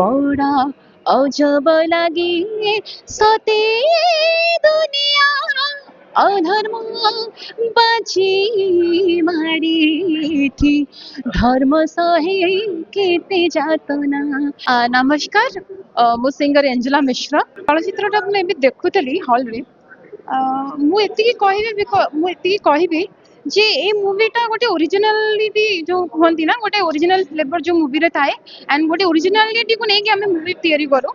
बड़ा अजब लागे सते दुनिया अधर्म बाजी माड़ी धर्म सहे केते जातना। नमस्कार, मु सिंगर एंजेला मिश्रा। चलचित्रटा मैं भी देखुली हॉल रे। मुझे जे ए मूवीटा गोटे ओरिजिनालिटी जो कहती ना गोटे ओरिजिनल फ्लेवर जो मूवी रे थाए एंड गोटे ओरिजिनालिटी को लेके आम मूवी तैयारी करूँ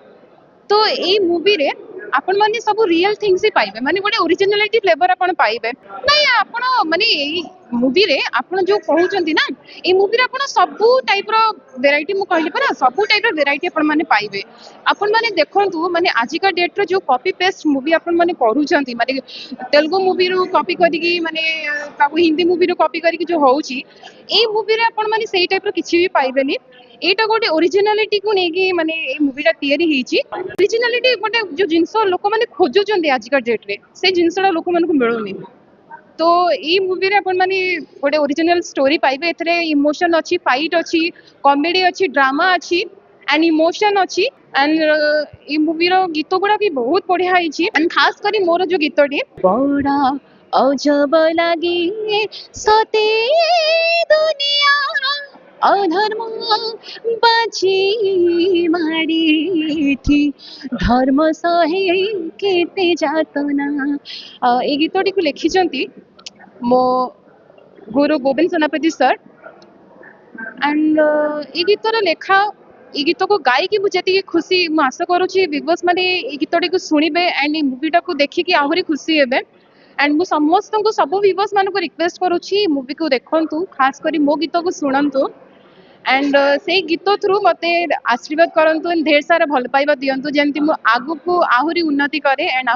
तो ये मूवी रे आपण माने सब रियल थिंग्स ही पाइबे माने गोटे ओरिजिनालिटी फ्लेवर आपण पाइबे नहीं आपण माने ए मूवी रे आपण जो कहउचंती ना ए मूवी रे आपण सब टाइप रो वैरायटी मु कहली परा सब टाइप रो वैरायटी आपण माने पाइबे। आपण माने देखंतु माने आजिका डेट रो जो कॉपी पेस्ट मूवी आपण माने करूचंती माने तेलुगु मूवी रो कॉपी करिकी माने ताको हिंदी मूवी रो कॉपी करिकी जो होउची ए मूवी रे आपण माने सेही टाइप रो किछि भी पाइबेनी। एटा गोटे ओरिजिनालिटी को लेके माने ए मूवीटा तैयारी ହେଇची। ओरिजिनालिटी गोटे जो जिंस लोक माने खोजुचंती आजिका डेट रे से जिंसटा लोक मानकु मिलुनी तो ई मूवी रे अपन माने गोटे ओरिजिनल स्टोरी पाइबे। एथरे इमोशन अछि, फाइट अछि, कॉमेडी अछि, ड्रामा अछि एंड इमोशन अछि एंड ई मूवी रो गीत गुडा भी बहुत बढ़िया ହେଇची एंड खास करी मोर जो गीतटी बड़ा अजब लागे सते दुनिया अधर्म बाजी माड़ी धर्म सहे केते जातना। ए गीतटी को लिखिचंती मो गुरु गोविंद सेनापति सर एंड ए गीतर लेखा ए गीत को गायकी मुझे खुशी मु आशा करुँची बिग माने ए गीतटी को सुनिबे एंड ए मूवीटा को देखिकी आहुरी खुशी हेबे एंड मु समस्त को सब व्यूअर्स मान को रिक्वेस्ट करुँची मूवी को देखंतु खास करी मो गीत को सुनंतु एंड से गीत थ्रू मते आशीर्वाद करंतु ढेर सारा भल पाइबा दियंतु जेमति मु आगु को आहुरी उन्नति करे एंड